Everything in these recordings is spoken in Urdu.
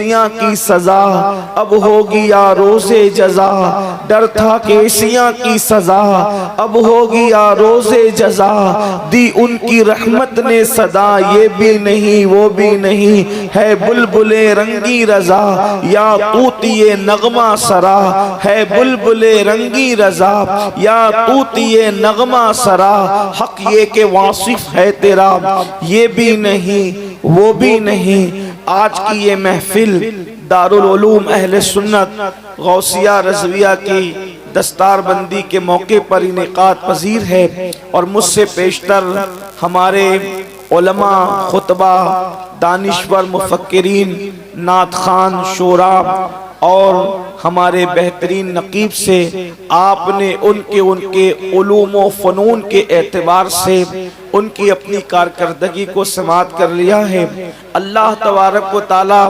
کشتیاں کی سزا اب ہوگی یا روز جزا، ڈر تھا کیسیاں کی سزا اب ہوگی یا روز جزا، دی ان کی رحمت نے صدا یہ بھی نہیں وہ بھی نہیں، ہے بلبل رنگی رضا یا طوطی نغمہ سرا، ہے بلبل رنگی رضا یا طوطی نغمہ سرا، حق یہ کہ واصف ہے تیرا یہ بھی نہیں وہ بھی نہیں۔ آج کی یہ محفل دارالعلوم اہل سنت غوثیہ رضویہ کی دستار بندی کے موقع پر انعقاد پذیر ہے، اور مجھ سے پیشتر ہمارے علماء، خطبہ، دانشور، مفکرین، نعت خوان، شعراء اور ہمارے بہترین نقیب سے آپ نے ان کے علوم و فنون کے اعتبار سے ان کی اپنی کارکردگی کو سماعت کر لیا ہے۔ اللہ تبارک و تعالی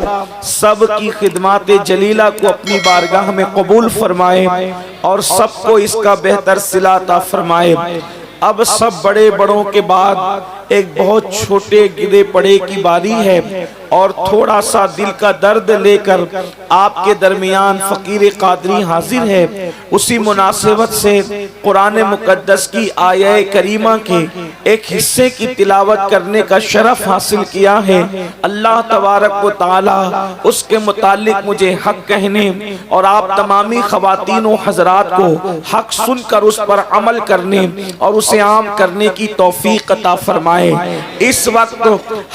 سب کی خدمات جلیلہ کو اپنی بارگاہ میں قبول فرمائے اور سب کو اس کا بہتر صلہ عطا فرمائے۔ اب سب بڑے بڑوں کے بعد ایک بہت چھوٹے گرے پڑے کی باری ہے، اور تھوڑا سا دل کا درد لے کر آپ کے درمیان فقیر قادری حاضر ہے۔ اسی مناسبت سے قرآن مقدس کی آیہ کریمہ کے ایک حصے کی تلاوت کرنے کا شرف حاصل کیا ہے۔ اللہ تبارک و تعالی اس کے متعلق مجھے حق کہنے اور آپ تمامی خواتین و حضرات کو حق سن کر اس پر عمل کرنے اور اسے عام کرنے کی توفیق عطا فرمائے۔ اس وقت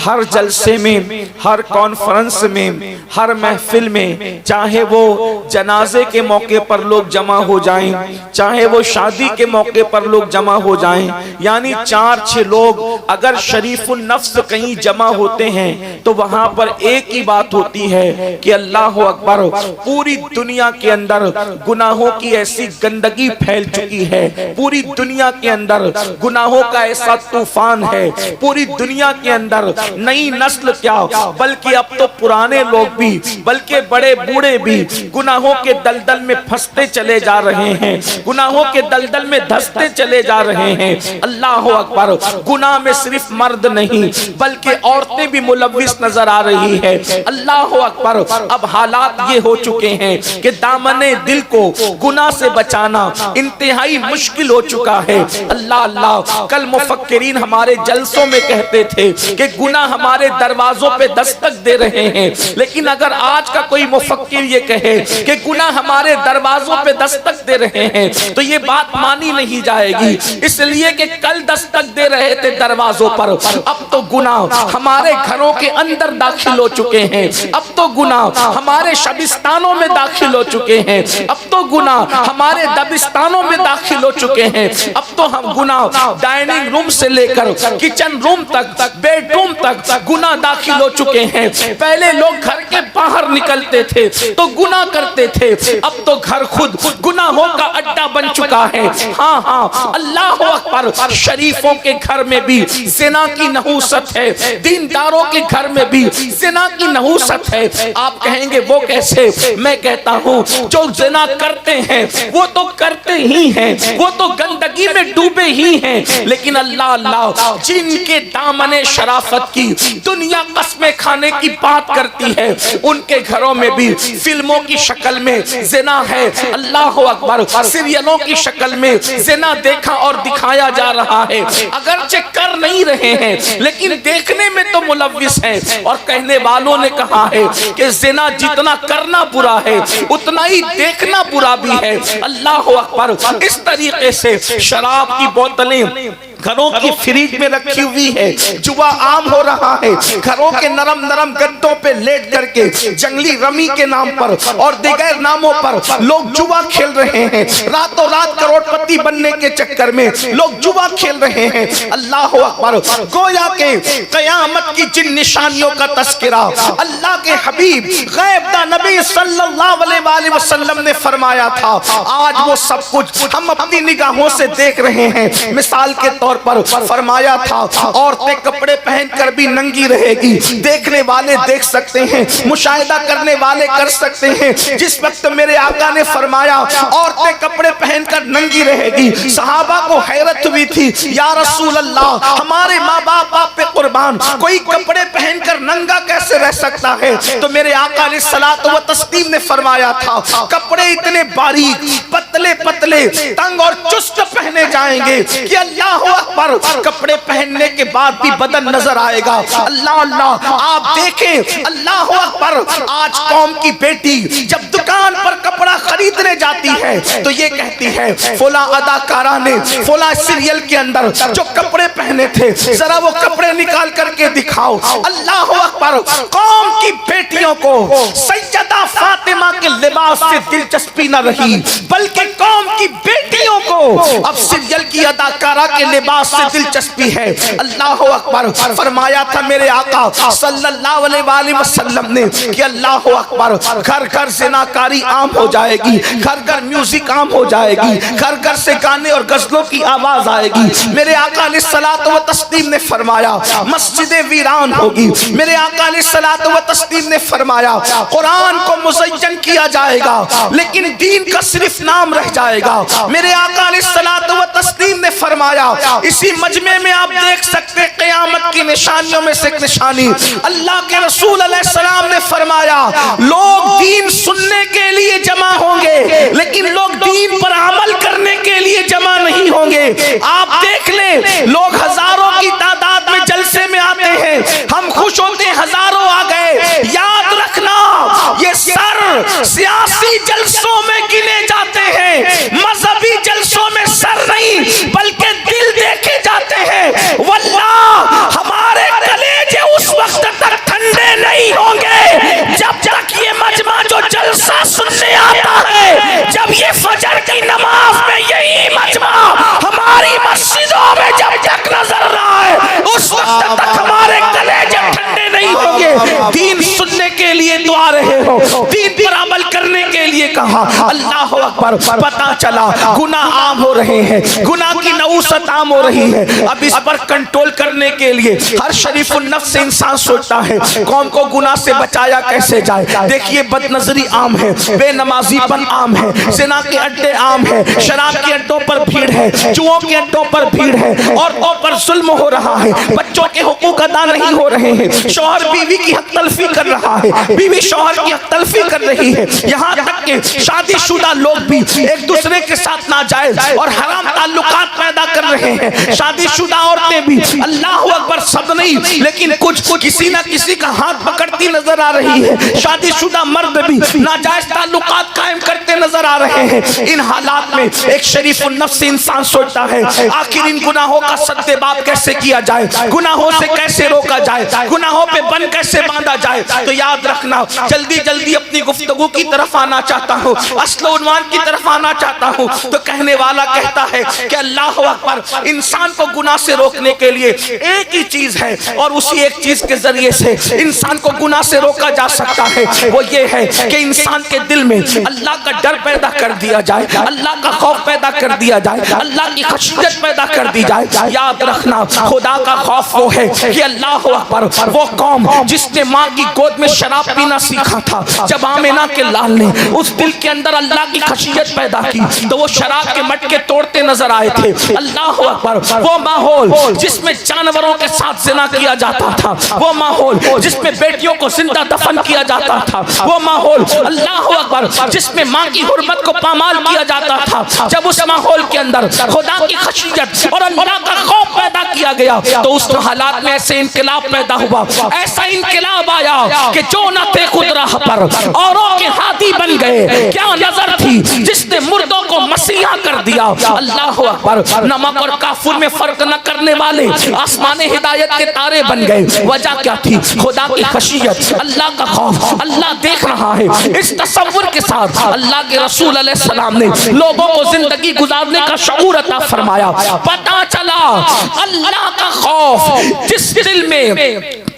ہر جلسے میں، ہر کانفرنس میں، ہر محفل میں، چاہے وہ جنازے کے موقع پر لوگ جمع ہو جائیں، چاہے وہ شادی کے موقع پر لوگ جمع ہو جائیں، یعنی 4-6 لوگ اگر شریف النفس کہیں جمع ہوتے ہیں تو وہاں پر ایک ہی بات ہوتی ہے کہ اللہ اکبر، پوری دنیا کے اندر گناہوں کی ایسی گندگی پھیل چکی ہے، پوری دنیا کے اندر گناہوں کا ایسا طوفان ہے، پوری دنیا کے اندر نئی نسل کیا بلکہ اب تو پرانے لوگ بھی، بلکہ بڑے بوڑھے بھی گناہوں کے دلدل میں پھنستے چلے جا رہے ہیں، گناہوں کے دلدل میں دھستے چلے جا رہے ہیں۔ اللہ اکبر، گناہ میں صرف مرد نہیں بلکہ عورتیں بھی ملوث نظر آ رہی ہے۔ اللہ اکبر، اب حالات یہ ہو چکے ہیں کہ دامن دل کو گناہ سے بچانا انتہائی مشکل ہو چکا ہے۔ اللہ اللہ، کل مفکرین ہمارے جلسوں میں کہتے تھے کہ گناہ ہمارے دروازوں پہ دستک دے رہے ہیں، لیکن اگر آج کا کوئی مفکر یہ کہے کہ گناہ ہمارے دروازوں پہ دستک دے رہے ہیں تو یہ بات مانی نہیں جائے گی، اس لیے کہ کل دستک دے رہے تھے دروازوں پر، اب تو گناہ ہمارے گھروں کے اندر داخل ہو چکے ہیں، اب تو گناہ ہمارے شبستانوں میں داخل ہو چکے ہیں، اب تو گناہ ہمارے دبستانوں میں داخل ہو چکے ہیں، اب تو ہم گناہ ڈائننگ روم سے لے کر کچن روم تک، بیڈ روم تک گناہ داخل ہو چکے ہیں۔ پہلے لوگ گھر کے باہر نکلتے تھے تو گناہ کرتے تھے، اب تو گھر خود گناہوں کا اڈا بن چکا ہے۔ ہاں ہاں، اللہ اکبر، شریفوں کے گھر میں بھی زنا کی نحوست ہے، دینداروں کے گھر میں بھی زنا کی نحوست ہے۔ آپ کہیں گے وہ کیسے؟ میں کہتا ہوں جو زنا کرتے ہیں وہ تو کرتے ہی ہیں، وہ تو گندگی میں ڈوبے ہی ہیں، لیکن اللہ اللہ، جن کے دامن شرافت کی دنیا قسمیں کھانے کی بات کرتی ہے ان کے گھروں میں بھی فلموں کی شکل میں زنا ہے۔ اللہ اکبر، سیریلوں کی شکل میں زنا دیکھا اور دکھایا جا رہا ہے، اگرچہ کر نہیں رہے ہیں لیکن دیکھنے میں تو ملوث ہیں۔ اور کہنے والوں نے کہا ہے کہ زنا جتنا کرنا برا ہے اتنا ہی دیکھنا برا بھی ہے۔ اللہ اکبر، اس طریقے سے شراب کی بوتلیں گھروں کی فریج میں رکھی ہوئی ہے، جوا عام ہو رہا ہے، گھروں کے نرم نرم گدوں پہ لیٹ کر کے جنگلی رمی کے نام پر اور دیگر ناموں پر لوگ جوا کھیل رہے ہیں، راتوں رات کروڑ پتی بننے کے چکر میں لوگ جوا کھیل رہے ہیں۔ اللہ اکبر، گویا کہ قیامت کی جن نشانیوں کا تذکرہ اللہ کے حبیب غیب دا نبی صلی اللہ علیہ وسلم نے فرمایا تھا، آج وہ سب کچھ ہم اپنی نگاہوں سے دیکھ رہے ہیں۔ مثال کے طور طور پر فرمایا تھا عورتیں کپڑے پہن کر بھی ننگی رہے گی. دیکھنے والے دیکھ سکتے ہیں, مشاہدہ کرنے والے کر سکتے ہیں. جس وقت میرے آقا نے فرمایا عورتیں کپڑے پہن کر ننگی رہے گی, صحابہ کو حیرت ہوئی تھی, یا رسول اللہ ہمارے ماں باپ آپ پہ قربان, کوئی کپڑے پہن کر ننگا کیسے رہ سکتا ہے؟ تو میرے آقا علیہ الصلوۃ والتسلیم نے فرمایا تھا کپڑے اتنے باریک پتلے پتلے تنگ اور چست پہنے جائیں گے کہ اللہ اکبر, کپڑے پہننے کے بعد بھی بدن نظر آئے گا. اللہ اللہ, آپ دیکھیں اللہ اکبر, آج قوم کی بیٹی جب دکان پر کپڑا خریدنے جاتی ہے تو یہ کہتی ہے فلاں اداکارہ نے فلاں سیریل کے اندر جو کپڑے پہنے تھے ذرا وہ کپڑے نکال کر کے دکھاؤ. اللہ اکبر, قوم کی بیٹیوں کو سیدہ فاطمہ کے لباس سے دلچسپی نہ رہی بلکہ قوم کی بیٹیوں کو اب سیریل کی اداکارہ کے لباس سے دلچسپی ہے. اللہ اکبر, فرمایا تھا میرے آقا صلی اللہ علیہ وآلہ وسلم نے کہ اللہ اکبر, گھر گھر زناکاری عام ہو جائے گی, گھر گھر میوزک عام ہو جائے گی, گھر گھر سے گانے اور غزلوں کی آواز آئے گی. میرے آقا علیہ الصلوۃ والتسلیم نے فرمایا مسجدیں ویران ہوگی. میرے آقا علیہ الصلوۃ والتسلیم نے فرمایا قرآن کو مزین کیا جائے گا لیکن دین کا صرف نام رہ جائے گا. میرے آقا علیہ الصلوۃ والتسلیم نے فرمایا اسی مجمع میں آپ دیکھ سکتے قیامت کی نشانیوں میں سے ایک نشانی, اللہ کے رسول علیہ السلام نے فرمایا لوگ دین سننے کے لیے جمع ہوں گے لیکن لوگ دین پر عمل کرنے کے لیے جمع نہیں ہوں گے. آپ دیکھ لیں لوگ ہزاروں کی تعداد میں جلسے میں آتے ہیں, ہم خوش ہوتے ہیں ہزاروں آ گئے. یاد رکھنا یہ سر سیاسی جلسوں میں گنے جاتے ہیں, مذہبی جلسوں میں سر نہیں بلکہ دل دیکھے جاتے ہیں. واللہ ہمارے کلیجے اس وقت تک ٹھنڈے نہیں ہوں گے جب تک یہ مجمع جو جلسہ سننے آتا ہے, جب یہ فجر کی نماز میں یہی مجمع ہماری مسجدوں میں جب تک نظر رہا ہے اس وقت تک ہمارے کلیجے ٹھنڈے نہیں ہوں گے. دین سننے کے لیے تو آ رہے ہو, دین پر عمل کرنے کے لیے کہا. اللہ اکبر, پتہ چلا گناہ عام ہو رہے ہیں, گناہ کی نحوست عام ہو رہی ہے. اب اس پر کنٹرول کرنے کے لیے ہر شریف النفس انسان سوچتا ہے قوم کو گناہ سے بچایا کیسے جائے. دیکھیے بد نظری عام ہے, بے نمازی پن عام ہے, زنا کے اڈے عام ہے, شراب کے اڈوں پر بھیڑ ہے, جوؤں کے اڈوں پر بھیڑ ہے, عورتوں پر ظلم ہو رہا ہے, بچوں کے حقوق ادا نہیں ہو رہے ہیں, شوہر بیوی کی حق تلفی کر رہا ہے, بیوی شوہر کی حق تلفی کر رہی ہے, یہاں تک کہ شادی شدہ لوگ بھی ایک دوسرے کے ساتھ ناجائز اور حرام تعلقات پیدا کر رہے ہیں. شادی شدہ عورتیں بھی اللہ اکبر سب نہیں لیکن کچھ کسی نہ کسی کا ہاتھ پکڑتی نظر آ رہی ہے. شادی شدہ مرد بھی ناجائز تعلقات قائم کرتے نظر آ رہے ہیں. ان حالات میں ایک شریف النفس انسان سوچتا ہے آخر ان گناہوں کا سد باب کیسے کیا جائے, گناہوں سے کیسے روکا جائے, گناہوں پہ بن کیسے باندھا جائے. تو یاد رکھنا جلدی جلدی اپنی گفتگو کی طرف آنا چاہتا ہوں, اصل عنوان کی طرف آنا چاہتا ہوں. تو کہنے والا کہتا ہے کہ اللہ اکبر, انسان کو گناہ سے روکنے کے لیے ایک ہی چیز ہے اور اسی ایک چیز کے ذریعے سے انسان کو گناہ سے روکا جا سکتا ہے. وہ یہ ہے کہ انسان کے دل میں اللہ کا ڈر پیدا کر دیا جائے, اللہ کا خوف پیدا کر دیا جائے, اللہ کی خشیت پیدا کر دی جائے. یاد رکھنا خدا کا خوف وہ ہے کہ اللہ اکبر, وہ قوم جس نے ماں کی گود میں شراب پینا سیکھا تھا, جب آمنہ کے لال نے اس دل کے اندر اللہ کی خشیت پیدا کی تو وہ شراب کے مٹکے توڑتے نظر آئے تھے. اللہ اکبر, وہ ماحول جس میں جانوروں کے ساتھ زنا کیا جاتا تھا, وہ ماحول جس میں بیٹیوں کو زندہ دفن کیا جاتا تھا, وہ ماحول اللہ اکبر جس میں ماں کی حرمت کو پامال کیا جاتا تھا, جب اس ماحول کے اندر خدا کی خشیت اور اللہ کا خوف پیدا کیا گیا تو اس حالات میں ایسے انقلاب پیدا ہوا, ایسا انقلاب آیا کہ جو نہ تھے خود راہ پر اوروں کے ہادی بن گئے. کیا نظر تھی جس نے مردوں کو مسیحا کر دیا. اللہ اکبر, نمک اور کافور میں فرق نہ کرنے والے آسمان ہدایت کے تارے بن گئے. وجہ کیا تھی؟ خدا کی خشیت, اللہ کا خوف. اللہ دیکھ رہا ہے. اس تصور کے ساتھ اللہ کے رسول علیہ السلام نے لوگوں کو زندگی گزارنے کا شعور عطا فرمایا. پتہ چلا اللہ کا خوف جس دل میں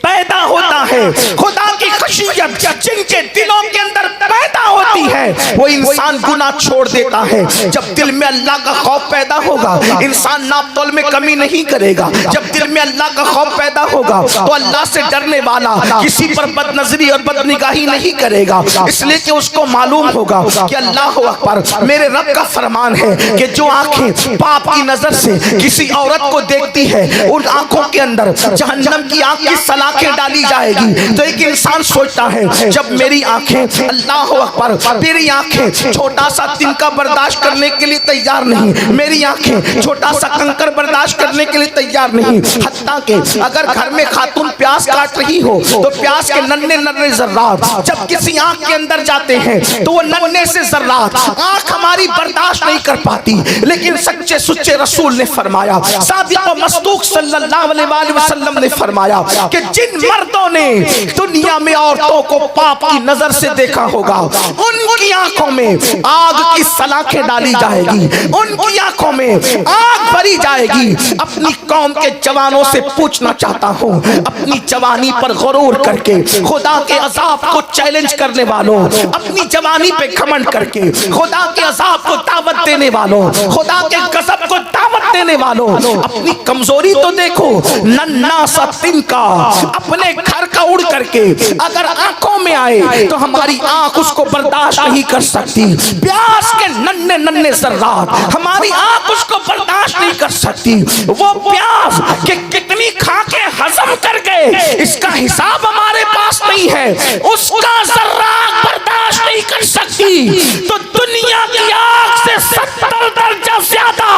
پیدا ہوتا ہے, خدا کی خشیت جن کے دلوں کے اندر پیدا ہوتی ہے, ہے وہ انسان گناہ چھوڑ دیتا ہے۔ جب دل میں اللہ کا خوف پیدا ہوگا انسان ناپ تول میں کمی نہیں کرے گا۔ جب دل میں اللہ کا خوف پیدا ہوگا تو اللہ سے ڈرنے والا کسی پر بد نظری اور بد نگاہی نہیں کرے گا، اس لیے کہ اس کو معلوم ہوگا کہ اللہ اکبر میرے رب کا فرمان ہے کہ جو آنکھیں پاپ کی نظر سے کسی عورت کو دیکھتی ہے ان آنکھوں کے اندر جہنم کی آنکھ کی سلاخیں ڈالی جائے گی۔ تو ایک انسان سوچتا ہے جب میری آنکھیں اللہ اکبر میری آنکھیں چھوٹا سا تنکا برداشت کرنے کے لیے تیار نہیں، میری آنکھیں چھوٹا سا کنکر برداشت کرنے کے لیے تیار نہیں، حتیٰ کہ اگر گھر میں خاتون پیاز کاٹ رہی ہو تو پیاز کے ننھے ننھے ذرات جب کسی آنکھ کے اندر جاتے ہیں تو وہ ننھے سے ذرات آنکھ ہماری برداشت نہیں کر پاتی، لیکن سچے سچے رسول نے فرمایا، صادق و مصدوق صلی اللہ علیہ وآلہ وسلم نے فرمایا کہ جن مردوں نے دنیا میں عورتوں کو پاپ کی نظر سے دیکھا ہوگا ان کی آنکھوں میں آگ کی سلاخیں ڈالی جائے گی، ان کی آنکھوں میں آگ بھری جائے گی۔ اپنی قوم کے جوانوں سے پوچھنا چاہتا ہوں، اپنی جوانی پر غرور کر کے خدا کے عذاب کو چیلنج کرنے والوں، اپنی جوانی پہ گھمنڈ کر کے خدا کے عذاب کو دعوت دینے والوں، خدا کے غضب کو دعوت دینے والوں، اپنی کمزوری تو دیکھو، ننھا سا تنکا اپنے گھر کا اڑ کر کے اگر آنکھوں میں آئے تو ہماری آنکھ اس کو برداشت نہیں کر سکتی، پیاز کے ننھے ننھے ذرات ہماری آنکھ اس کو برداشت نہیں کر سکتی، وہ پیاز کہ کتنی کھا کے ہضم کر گئے اس کا حساب ہمارے پاس نہیں ہے، اس کا ذرات برداشت نہیں کر سکتی۔ تو دنیا کی آگ سے 70 درجہ زیادہ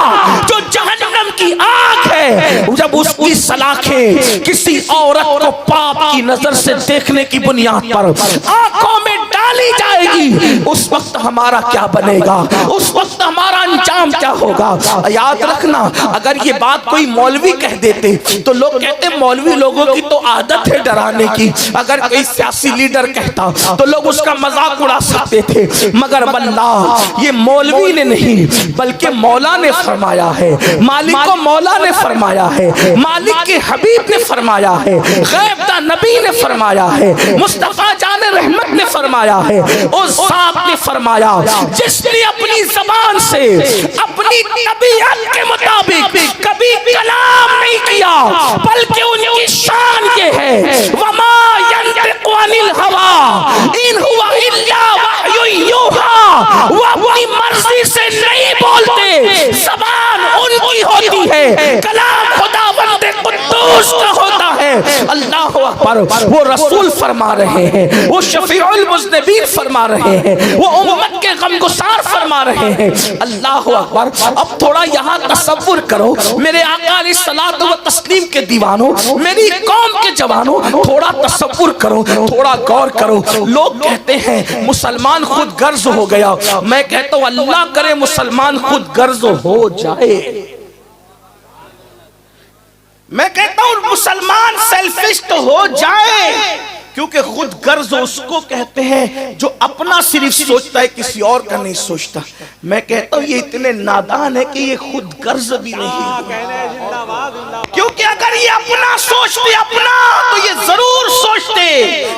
جو جہنم کی آگ ہے، جب اس کی سلاخیں کسی عورت کو پاپ کی نظر سے دیکھنے کی بنیاد پر آنکھوں میں ڈالی جائے گی، اس وقت ہمارا کیا بنے گا، اس وقت ہمارا انجام کیا ہوگا۔ یاد رکھنا اگر یہ بات کوئی مولوی کہہ دیتے تو لوگ کہتے مولوی لوگوں کی تو عادت ہے ڈرانے کی، اگر کوئی سیاسی لیڈر کہتا تو لوگ اس کا مذاق اڑا سکتے تھے، مگر واللہ یہ مولوی نے نہیں بلکہ مولا نے فرمایا ہے، مالک کو مولا نے فرمایا ہے، مالک کے حبیب نے فرمایا ہے، غیب دا نبی نے فرمایا ہے، مصطفیٰ جان رحمت نے فرمایا ہے، اس ذات نے فرمایا جس نے اپنی زبان سے اپنی طبیعت کے مطابق کبھی کلام نہیں کیا بلکہ ان کی شان یہ ہے وما ينطق عن الهوى ان هو الا وحی یوحی، وہ اپنی مرضی سے نہیں بولتے، زبان ان کی ہوتی ہے، کلام خداوند قدوس کا ہوتا ہے۔ اللہ اکبر، وہ رسول فرما رہے ہیں، وہ شفیع المذنبین فرما رہے ہیں، وہ امت کے غمگسار فرما رہے ہیں۔ اللہ اکبر، اب تھوڑا یہاں تصور کرو میرے آقا علیہ الصلوۃ والتسلیم کے دیوانوں، میری قوم کے جوانوں، تھوڑا تصور کرو، تھوڑا غور کرو۔ لوگ کہتے ہیں مسلمان خود غرض ہو گیا، میں کہتا ہوں اللہ کرے مسلمان خود غرض ہو جائے۔ میں کہتا ہوں مسلمان سیلفش تو ہو جائے، کیونکہ خود غرض اس کو کہتے ہیں جو اپنا صرف سوچتا ہے کسی اور کا نہیں سوچتا۔ میں کہتا ہوں یہ اتنے نادان ہے کہ یہ خود غرض بھی نہیں، کیونکہ اگر یہ اپنا سوچتے اپنا تو یہ ضرور سوچتے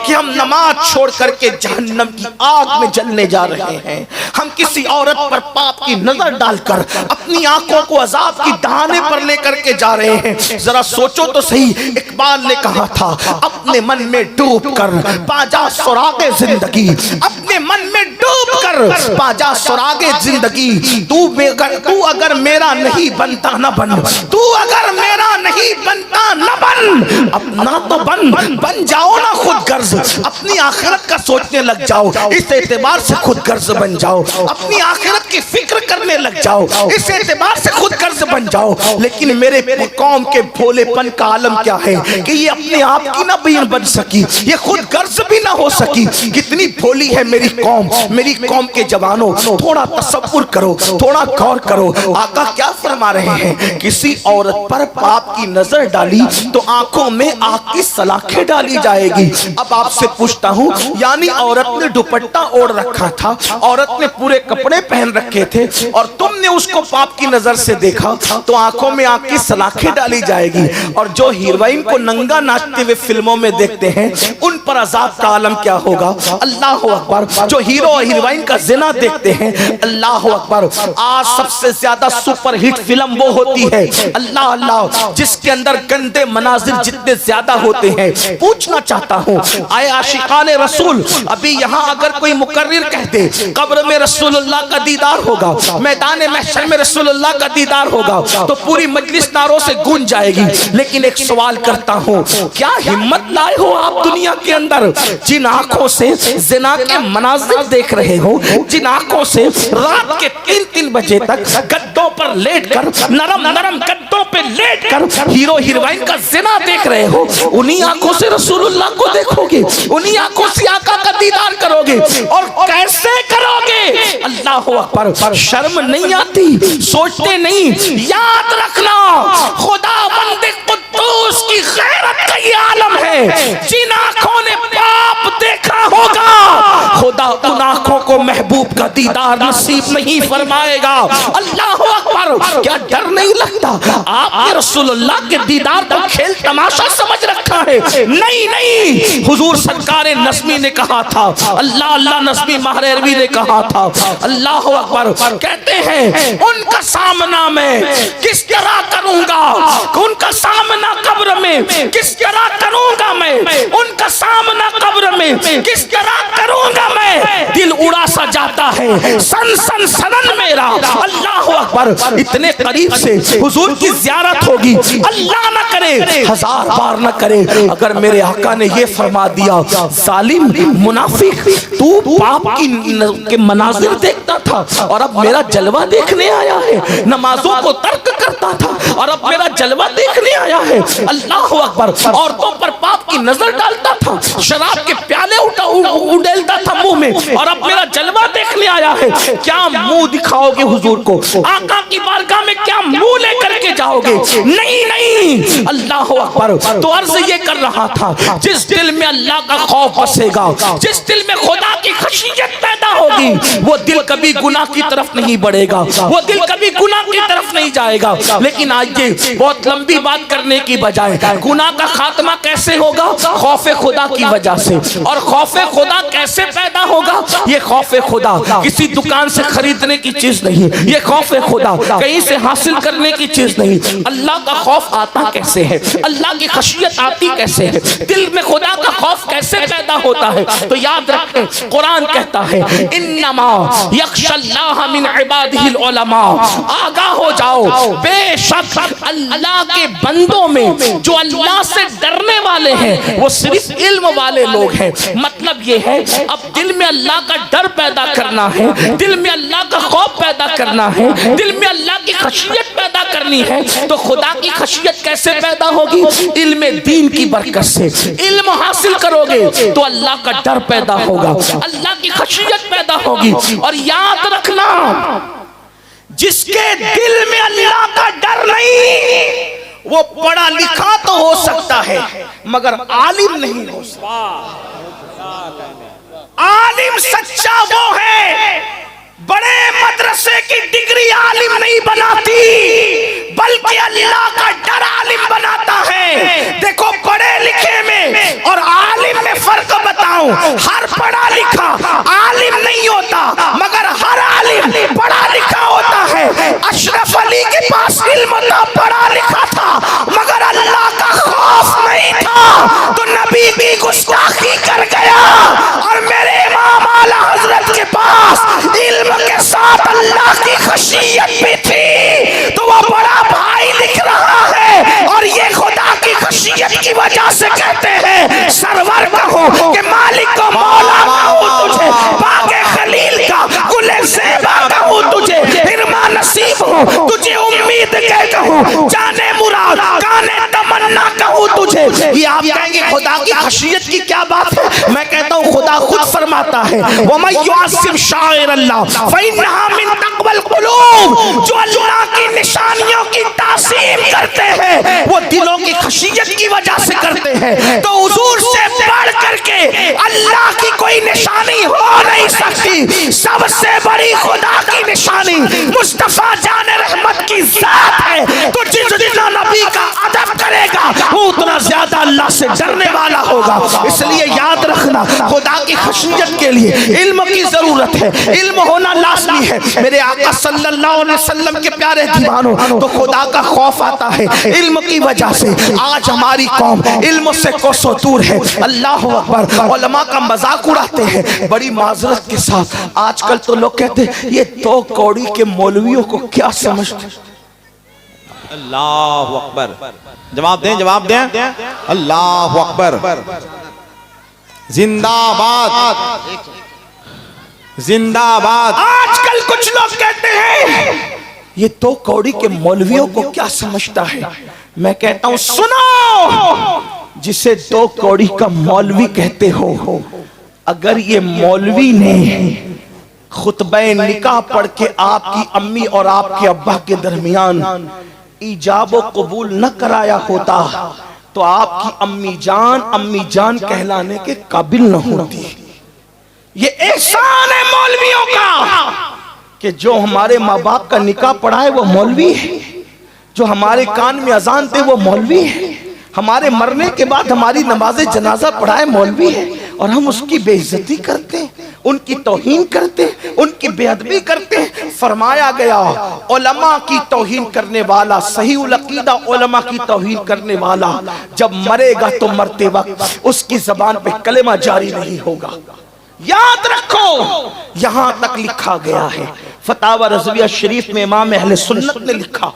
کہ ہم نماز چھوڑ کر کے جہنم کی آگ میں جلنے جا رہے ہیں، ہم کسی عورت پر پاپ کی نظر ڈال کر اپنی آنکھوں کو عذاب کی دہانے پر لے کر کے جا رہے ہیں۔ ذرا سوچو تو صحیح، اقبال نے کہا تھا اپنے من میں ڈوب کر پاجا سراغ زندگی، اپنے من میں ڈوب کر پاجا سراغ زندگی، تو اگر میرا نہیں بنتا نہ بن، تو اگر میرا نہیں بنتا نہ بن، اپنا تو بن جاؤ نا خود غرض، اپنی آخرت کا سوچنے لگ جاؤ، اس اعتبار سے خود غرض بن جاؤ، اپنی آخرت کی فکر کرنے لگ جاؤ، اس اعتبار سے خود غرض بن جاؤ۔ لیکن میرے قوم کے بھولے پن کا عالم کیا ہے کہ یہ اپنے آپ کی نہ بن سکی، یہ خود غرض بھی نہ ہو سکی۔ کتنی بھولی ہے میری قوم کے جوانوں، تھوڑا تصور کرو، تھوڑا غور کرو۔ آقا کیا فرما رہے ہیں؟ کسی عورت پر پاپ کی نظر ڈالی تو آنکھوں میں آگ کی سلاخیں ڈالی جائے گی۔ اب آپ سے پوچھتا ہوں، یعنی عورت نے دوپٹہ اوڑھ رکھا تھا، عورت نے پورے کپڑے پہن رکھے تھے اور تم نے اس کو پاپ کی نظر سے دیکھا تو آنکھوں میں آگ کی سلاخیں ڈالی جائے گی۔ اور جو ہیروئن کو ننگا ناچتے ہوئے فلموں میں دیکھتے ہیں ان پر عذاب کا عالم کیا ہوگا۔ اللہ اکبر، جو ہیرو اور ہیروئن کا کا زنا دیکھتے ہیں. اللہ اکبر. آج سب سے زیادہ سپر ہٹ فلم وہ ہوتی ہے اللہ اللہ جس کے اندر گندے مناظر جتنے زیادہ ہوتے ہیں. پوچھنا چاہتا ہوں آئے عاشقان رسول ابھی یہاں اگر کوئی مقرر کہتے قبر میں رسول اللہ کا دیدار ہوگا, میدان محشر میں رسول اللہ کا دیدار ہوگا, تو پوری مجلس نعروں سے گونج جائے گی. لیکن ایک سوال کرتا ہوں, کیا ہمت لائے ہو آپ دنیا کے اندر جن آنکھوں سے زنا کے مناظر دیکھ رہے ہو, جن آنکھوں سے رات کے 3 بجے تک گدوں پر لیٹ کر نرم نرم گدوں پہ لیٹ کر ہیرو ہیروئن کا زنا دیکھ رہے ہو, انہی آنکھوں سے رسول اللہ کو دیکھو گے, انہی آنکھوں سے آقا کا دیدار کرو گے, اور کیسے کرو گے؟ اللہ اکبر. شرم نہیں آتی؟ سوچتے نہیں؟ یاد رکھنا خدا بند قدوس کی غیرت کا یہ عالم ہے. جن آنکھوں نے پاپ دیکھا ہوگا خدا ان آنکھوں کو محبوب کا دیدار نصیب نہیں فرمائے گا. اللہ اکبر. کیا ڈر نہیں لگتا؟ آپ نے رسول اللہ کے دیدار کو کھیل تماشا سمجھ رکھا ہے؟ نہیں نہیں, حضور سرکار نظمی نے کہا تھا, اللہ اللہ نظمی مہروی نے کہا تھا, اللہ اکبر, کہتے ہیں ان کا سامنا میں کس طرح کروں گا, ان کا سامنا قبر میں کس طرح کروں گا میں, ان کا سامنا قبر میں کس طرح کروں گا میں, دل اڑا سا جاتا ہے سن سن سنن میرا. اللہ اکبر. اتنے قریب سے حضور کی زیارت ہوگی, اللہ نہ کرے 1000 بار نہ کرے اگر میرے آقا نے یہ فرما دیا ظالم منافق تو پاپ کے مناظر دیکھتا تھا اور اب میرا جلوہ دیکھنے آیا ہے, نمازوں کو ترک کرتا تھا اور اب میرا جلوہ دیکھنے آیا ہے. اللہ اکبر. عورتوں پر پاپ کی نظر ڈالتا تھا, شراب کے پیالے اڈیلتا تھا منہ میں, اور اب میرا جلوہ دیکھنے آیا ہے. کیا منہ دکھاؤ گے حضور کو؟ آقا کی بارگاہ میں کیا منہ لے کر کے جاؤ گے؟ نہیں نہیں. اللہ اکبر. تو عرض یہ کر رہا تھا جس دل میں اللہ کا خوف بسے گا, جس دل میں خدا کی خشیت پیدا ہوگی, وہ دل کبھی گناہ کی طرف نہیں بڑھے گا, وہ دل کبھی گناہ کی طرف نہیں جائے گا. لیکن آئیے بہت لمبی بات کرنے کی بجائے گناہ کا خاتمہ کیسے ہوگا؟ خوف خدا کی وجہ سے. اور خوف خدا کیسے پیدا ہوگا؟ یہ خوف خدا کسی دکان سے خریدنے کی چیز نہیں, یہ خوف خدا کہیں سے حاصل کرنے کی چیز نہیں. اللہ کا خوف آتا کیسے ہے؟ اللہ کی خشیت آتی کیسے ہے؟ دل میں خدا کا خوف کیسے پیدا ہوتا ہے؟ تو یاد رکھیں قرآن کہتا ہے انما یخشی اللہ من عبادہ العلماء. آگاہ ہو جاؤ بے شک اللہ کے بندوں میں جو اللہ سے ڈرنے والے ہیں وہ صرف علم والے لوگ ہیں. مطلب یہ ہے اب دل میں اللہ کا ڈر پیدا کرنا ہے, دل میں اللہ کا خوف پیدا کرنا ہے, دل میں اللہ کی خشیت پیدا کرنی ہے. تو خدا کی خشیت کیسے پیدا ہوگی؟ علم دین کی برکت سے. علم حاصل کرو گے تو اللہ کا ڈر پیدا ہوگا, اللہ کی خشیت پیدا ہوگی. اور یاد رکھنا جس کے دل میں اللہ کا ڈر نہیں وہ پڑھا لکھا تو ہو سکتا ہے مگر عالم نہیں ہو سکتا. عالم سچا وہ ہے, بڑے مدرسے کی ڈگری عالم نہیں بناتی بلکہ اللہ کا ڈر عالم بناتا ہے. دیکھو پڑھے لکھے میں اور عالم میں فرق بتاؤں, ہر پڑھا لکھا عالم نہیں ہوتا مگر ہر عالم پڑھا لکھا ہوتا ہے. اشرف علی کے پاس علم تھا, پڑھا لکھا تھا مگر اللہ کا خوف نہیں تھا, تو نبی بھی گستاخی کر گیا. اور میرے امام اعلی حضرت کے پاس علم کے ساتھ اللہ کی خشیت بھی تھی, تو وہ بڑا بھائی لکھ رہا ہے. اور یہ خدا کی خشیت کی وجہ سے کہتے ہیں سرور کہو کہ مالک کو مولا کہوں تجھے, باغ خلیل کا گل زیبا کہوں تجھے, ہرما نصیب ہوں تجھے امید کے کہوں, جانے مراد کانے تمنا کہوں تجھے. یہ آپ کہیں گے خدا کی خشیت کی کیا بات ہے؟ میں کہتا ہوں خدا خود فرماتا ہے وَمَن يُعَظِّمْ شَعَائِرَ اللَّهِ فَإِنَّهَا مِن تَقْوَى الْقُلُوبِ. جو اللہ کی نشانیوں کی تعظیم کرتے ہیں وہ دلوں کی خشیت کی وجہ سے کرتے ہیں. تو حضور سے بڑھ کر کے اللہ کی کوئی نشانی ہو نہیں نہیں سکتی. سب سے بڑی خدا کی نشانی مصطفیٰ جان رحمت کی ذات ہے. تو جتنا نبی کا ادب کرے گا وہ اتنا زیادہ اللہ سے ڈرنے والا ہوگا. اس لیے یاد رکھنا خدا کی خشیت کے لیے علم کی ضرورت ہے. علم ہونا لازمی ہے. میرے آقا صلی اللہ علیہ وسلم کے پیارے دیوانوں, تو خدا کا خوف آتا ہے علم کی وجہ سے. آج ہماری قوم علم سے کوسوں دور ہے. اللہ اکبر. علماء کا مذاق اڑاتے ہیں بڑی معذرت کے ساتھ. آج کل تو لوگ کہتے ہیں یہ دو کوڑی کے مولویوں کو کیا سمجھتے. اللہ اکبر. جواب دیں, جواب دیں. اللہ اکبر. زندہ باد, زندہ باد. آج کل کچھ لوگ کہتے ہیں یہ دو کوڑی کے مولویوں کو کیا سمجھتا ہے. میں کہتا ہوں سنو, جسے دو کوڑی کا مولوی کہتے ہو, اگر یہ مولوی نے خطبہ نکاح پڑھ کے آپ کی امی اور آپ کے ابا کے درمیان ایجاب و قبول نہ کرایا ہوتا تو آپ کی امی جان کہلانے کے قابل نہ ہوتی. یہ احسان ہے مولویوں کا کہ جو ہمارے ماں باپ کا نکاح پڑھائے وہ مولوی ہے, جو ہمارے کان میں اذان دے وہ مولوی ہے, ہمارے مرنے کے بعد ہماری نماز جنازہ پڑھائے مولوی ہے, اور ہم اس کی بے عزتی کرتے ہیں, ان کی توہین کرتے ہیں, ان کی بے ادبی کرتے ہیں. فرمایا گیا علماء کی توہین کرنے والا, صحیح العقیدہ علماء کی توہین کرنے والا جب مرے گا تو مرتے وقت اس کی زبان پہ کلمہ جاری نہیں ہوگا. یاد رکھو, یہاں تک لکھا گیا ہے فتاوی رضویہ شریف میں امام اہل سنت نے لکھا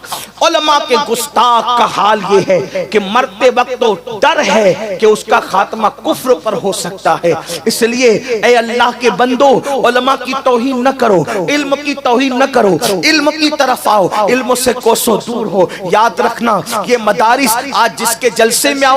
علماء کے گستاخ کا حال یہ ہے کہ مرتے وقت تو ڈر ہے کہ اس کا خاتمہ کفر پر ہو سکتا ہے. اس لیے اے اللہ کے بندو, علماء کی توہین نہ کرو, علم کی توہین نہ کرو, علم کی طرف آؤ, علم سے کوسوں دور ہو. یاد رکھنا یہ مدارس آج جس کے جلسے میں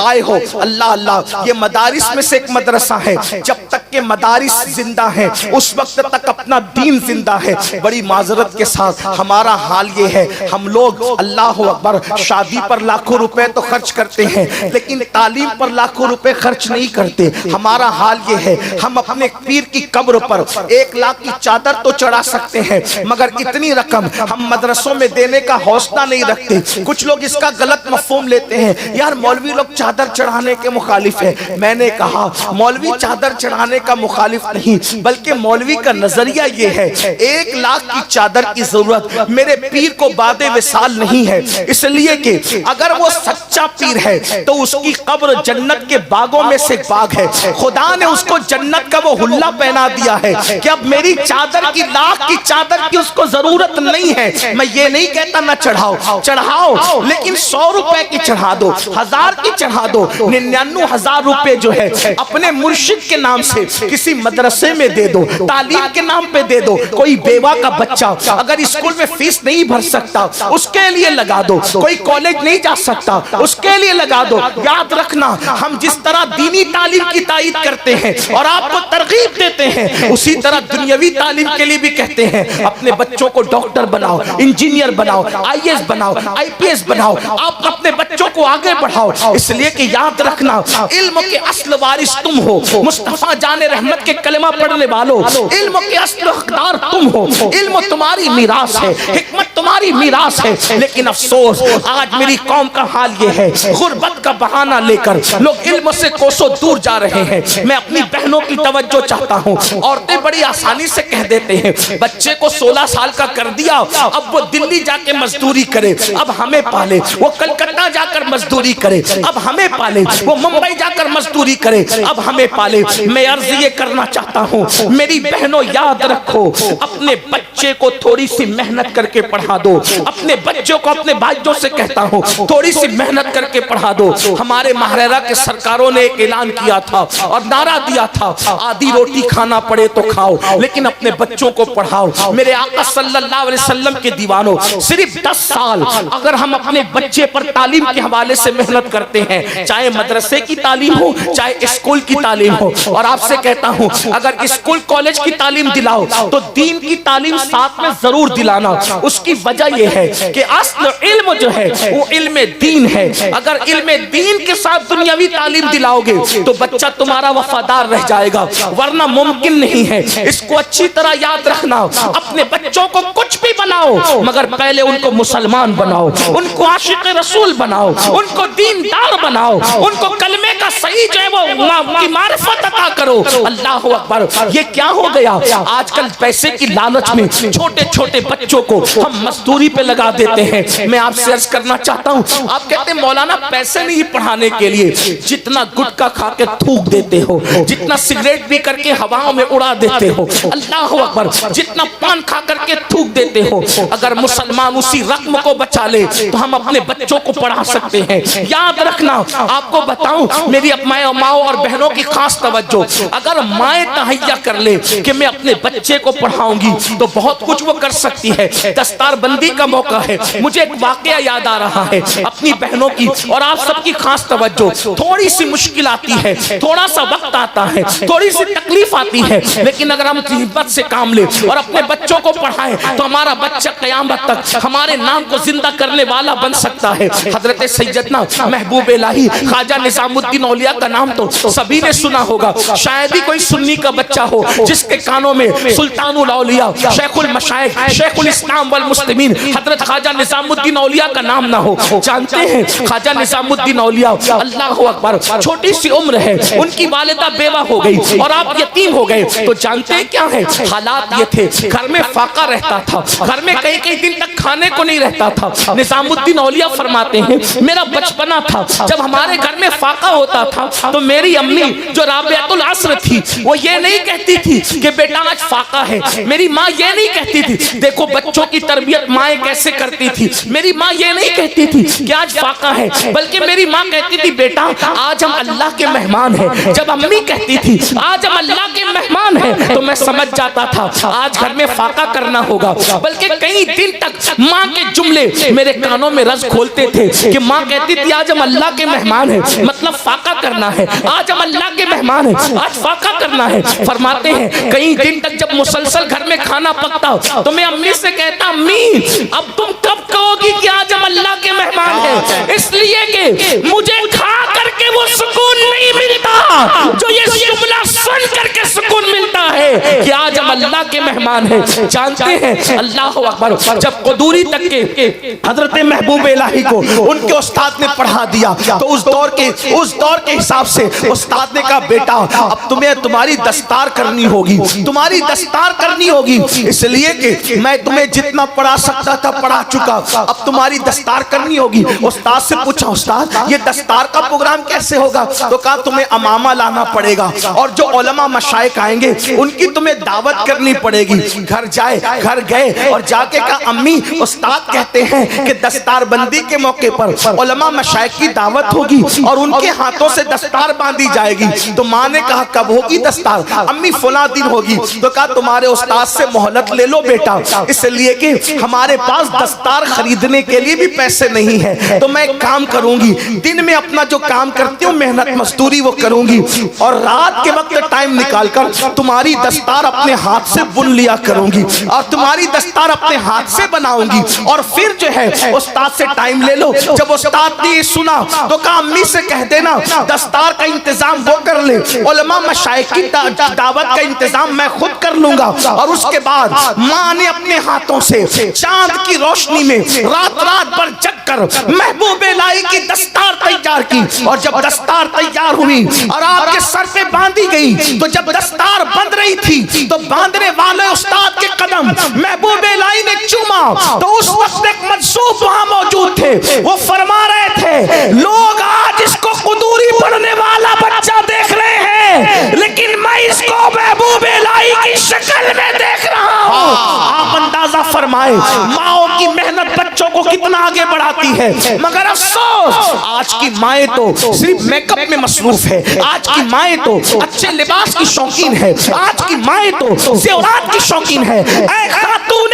آئے ہو, اللہ اللہ, یہ مدارس میں سے ایک مدرسہ ہے. جب تک کہ مدارس زندہ ہیں اس وقت تک اپنا دین زندہ ہے. بڑی معذرت کے ساتھ ہمارا حال یہ ہے, ہم لوگ اللہ اکبر شادی پر لاکھوں روپے تو خرچ کرتے ہیں لیکن تعلیم پر لاکھوں روپے خرچ نہیں کرتے. ہمارا حال یہ ہے ہم اپنے پیر کی قبر پر 1 لاکھ کی چادر تو چڑھا سکتے ہیں مگر اتنی رقم ہم مدرسوں میں دینے کا حوصلہ نہیں رکھتے. کچھ لوگ اس کا غلط مفہوم لیتے ہیں, یار مولوی لوگ چادر چڑھانے کے مخالف ہیں. میں نے کہا مولوی چادر چڑھانے کا مخالف نہیں بلکہ مولوی کا نظریہ یہ ہے 1 لاکھ کی چادر کی ضرورت میرے پیر کو بعد وصال نہیں ہے. اس لیے کہ اگر وہ سچا پیر ہے تو اس کی قبر جنت کے باغوں میں سے ایک باغ ہے. خدا نے اس کو جنت کا وہ حلہ پہنا دیا ہے کہ اب میری چادر کی 1 لاکھ کی چادر کی اس کو ضرورت نہیں ہے. میں یہ نہیں کہتا نہ چڑھاؤ, چڑھاؤ لیکن 100 روپے کی چڑھا دو, 1000 کی چڑھا دو, 99,000 روپے جو ہے اپنے مرشد کے نام سے کسی مدرسے میں دے دو, تعلیم کے نام پہ دے دو. کوئی بیوہ کا بچہ اگر اسکول میں فیس نہیں بھر سکتا اس کے لیے لگا دو, کوئی کالج نہیں جا سکتا اس کے لیے لگا دو. یاد رکھنا ہم جس طرح دینی تعلیم کی تائید کرتے ہیں اور آپ کو ترغیب دیتے ہیں اسی طرح دنیاوی تعلیم کے لیے بھی کہتے ہیں اپنے بچوں کو ڈاکٹر بناؤ, انجینئر بناؤ, IAS بناؤ, IPS بناؤ, آپ اپنے بچوں کو آگے بڑھاؤ. اس لیے کہ یاد رکھنا علم کے اصل وارث تم ہو, مصطفیٰ جان رحمت کے کلمہ پڑھنے والوں, علم کے اصل حقدار تم ہو. علم تمہاری میراث ہے, حکمت تمہاری میراث ہے. لیکن افسوس آج میری قوم کا حال یہ ہے غربت کا بہانہ لے کر لوگ علم سے کوسوں دور جا رہے ہیں. میں اپنی بہنوں کی توجہ چاہتا ہوں. عورتیں بڑی آسانی سے کہہ دیتے ہیں بچے کو 16 سال کا کر دیا اب وہ دلی جا کے مزدوری کرے, اب ہمیں پالے, وہ کلکتہ جا کر مزدوری کرے, اب ہمیں پالے, وہ ممبئی جا کر مزدوری کرے, اب ہمیں پالے. میں عرض یہ کرنا چاہتا ہوں میری بہنوں یاد رکھو اپنے بچے کو تھوڑی سی محنت کر کے پڑھا دو. اپنے بچوں کو, اپنے بھائیوں سے کہتا ہوں تھوڑی سی محنت کر کے پڑھا دو. ہمارے ماہرہ کے سرکاروں نے ایک اعلان کیا تھا اور نعرہ دیا تھا آدھی روٹی کھانا پڑے تو کھاؤ لیکن اپنے بچوں کو پڑھاؤ. میرے آقا صلی اللہ علیہ وسلم کے دیوانوں صرف 10 سال اگر ہم اپنے بچے پر تعلیم کے حوالے سے محنت کرتے ہیں, چاہے مدرسے کی تعلیم ہو چاہے اسکول کی تعلیم ہو, اور آپ سے سے کہتا ہوں اگر اسکول کالج کی تعلیم دلاؤ تو دین کی تعلیم ساتھ میں ضرور دلانا. اس کی وجہ یہ ہے کہ اصل علم جو ہے وہ علم دین ہے. اگر علم دین کے ساتھ دنیاوی تعلیم دلاؤ گے تو بچہ تمہارا وفادار رہ جائے گا, ورنہ ممکن نہیں ہے. اس کو اچھی طرح یاد رکھنا, اپنے بچوں کو کچھ بھی بناؤ مگر پہلے ان کو مسلمان بناؤ, ان کو عاشق رسول بناؤ, ان کو دیندار بناؤ, ان کو کلمے کا صحیح جو ہے وہ معرفت عطا کرو. اللہ اکبر. یہ کیا ہو گیا آج کل پیسے کی لالچ میں چھوٹے چھوٹے بچوں کو ہم مزدوری پہ لگا دیتے ہیں. میں آپ سے عرض کرنا چاہتا ہوں, آپ کہتے ہیں مولانا پیسے نہیں پڑھانے کے لیے, جتنا گٹکا کھا کے تھوک دیتے ہو, جتنا سگریٹ پی کر کے ہواؤں میں اڑا دیتے ہو, اللہ اکبر, جتنا پان کھا کر کے تھوک دیتے ہو, اگر مسلمان اسی رقم کو بچا لے تو ہم اپنے بچوں کو پڑھا سکتے ہیں. یاد رکھنا, آپ کو بتاؤں میری ماؤں اور بہنوں کی خاص توجہ, اگر مائیں تہیا کر لے کہ میں اپنے بچے کو پڑھاؤں گی تو بہت کچھ وہ کر سکتی ہے. دستار بندی کا موقع ہے, مجھے ایک واقعہ یاد آ رہا ہے اپنی بہنوں کی, اور آپ سب کی خاص توجہ. تھوڑی سی مشکل آتی ہے, تھوڑا سا وقت آتا ہے, تھوڑی سی تکلیف آتی ہے, لیکن اگر ہم ہمت سے کام لیں اور اپنے بچوں کو پڑھائیں تو ہمارا بچہ قیامت تک ہمارے نام کو زندہ کرنے والا بن سکتا ہے. حضرت سیدنا محبوب الہی خواجہ نظام الدین اولیاء کا نام تو سبھی نے سنا ہوگا, شاید ہی کوئی سنی کا بچہ ہو جس کے کانوں میں سلطان الاولیاء, شیخ المشائخ, شیخ الاسلام والمسلمین حضرت خواجہ نظام الدین اولیاء کا نام نہ ہو. جانتے ہیں خواجہ نظام الدین اولیاء, اللہ اکبر, چھوٹی سی عمر ہے, ان کی والدہ بیوہ ہو گئی اور آپ یتیم ہو گئے. تو جانتے ہیں کیا ہے حالات یہ تھے, گھر میں فاقہ رہتا تھا, گھر میں کئی کئی دن تک کھانے کو نہیں رہتا تھا. نظام الدین اولیاء فرماتے ہیں میرا بچپنا تھا جب ہمارے گھر میں فاقہ ہوتا تھا تو میری امی جو رابعۃ العصر تھی وہ یہ نہیں کہتی تھی کہ بیٹا آج فاقہ ہے, میری ماں یہ نہیں کہتی تھی. دیکھو بچوں کی تربیت مائیں کیسے کرتی تھی. میری ماں یہ نہیں کہتی تھی کہ آج فاقہ ہے, بلکہ میری ماں کہتی تھی بیٹا آج ہم اللہ کے مہمان ہیں. جب امی کہتی تھی آج ہم اللہ کے مہمان ہیں تو میں سمجھ جاتا تھا آج گھر میں فاقہ کرنا ہوگا. بلکہ کئی دن تک ماں کے جملے میرے کانوں میں رز کھولتے تھے کہ ماں کہتی تھی آج ہم اللہ کے مہمان ہیں, مطلب فاقہ کرنا ہے. آج ہم اللہ کے مہمان ہیں, آج فاقہ کرنا ہے. فرماتے ہیں کئی دن تک جب مسلسل گھر میں کھانا پکتا تو میں امی سے کہتا امی اب تم کب کہو گی کہ آج ہم اللہ کے مہمان ہیں, اس لیے کہ مجھے کھا کر کے وہ سکون نہیں ملتا جو یہ جملہ سن کر کے سکون ملتا ہے کہ آج ہم اللہ کے مہمان ہیں. جانتے ہیں اللہ اکبر, جب قدوری تک کے حضرت محبوب الہی کو ان کے استاد نے پڑھا دیا تو اس دور کے حساب سے استاد نے کہا بیٹا اب تمہیں تمہاری دستار کرنی ہوگی, تمہاری دستار کرنی ہوگی, اس لیے کہ میں تمہیں جتنا پڑھا سکتا تھا پڑھا چکا, اب تمہاری دستار کرنی ہوگی. استاد سے پوچھا استاد یہ دستار کا پروگرام کیسے ہوگا؟ تو کہا تمہیں امامہ لانا پڑے گا اور جو علماء مشائخ آئیں گے ان کی تمہیں دعوت کرنی پڑے گی. گھر گئے اور جا کے کہا امی استاد کہتے ہیں کہ دستار بندی کے موقع پر علماء مشائخ کی دعوت ہوگی اور ان کے ہاتھوں سے دستار باندھی جائے گی. تو ماں نے کہا کب ہوگی دستار؟ امی فلاں دن ہوگی. تو کہا تمہارے استاد سے مہلت لے لو بیٹا, اس لیے کہ ہمارے پاس دستار خریدنے کے لیے بھی پیسے نہیں ہے. تو میں ایک کام کروں گی, دن میں اپنا جو کام کرتی ہوں محنت مزدوری وہ کروں گی اور رات کے وقت ٹائم نکال کر تمہاری دستار اپنے ہاتھ سے بن لیا کروں گی اور تمہاری دستار اپنے ہاتھ سے بناؤں گی. اور پھر جو ہے استاد سے ٹائم لے لو. جب استاد نے یہ سنا تو کہا امی سے کہہ دینا دستار کا انتظام وہ کر لے, علماء مشائخ کی دعوت کا انتظام میں خود کر لوں گا. اور اس کے بعد ماں نے اپنے ہاتھوں سے چاند کی روشنی میں رات بھر جگ کر محبوب الہی کی دستار تیار کی. اور جب دستار تیار ہوئی اور آپ کے سر پہ باندھی گئی تو جب دستار بند رہی تھی تو باندھنے والے استاد کے قدم محبوب الہی نے چوما تو اس وقت ایک مجذوب وہاں موجود تھے. وہ فرما رہے تھے لوگ آج اس کو قدوری پڑھنے والا بچہ دیکھ رہے ہیں لیکن میں اس کو محبوب الہی کی شکل میں دیکھ رہا ہوں. آپ اندازہ فرمائے ماؤں کی محنت بچوں کو کتنا آگے بڑھاتی ہے. مگر افسوس آج کی مائیں تو صرف میک اپ میں مصروف ہے, آج کی مائیں تو اچھے لباس کی شوقین ہے, آج کی مائیں تو زیورات کی شوقین ہے. اے خاتون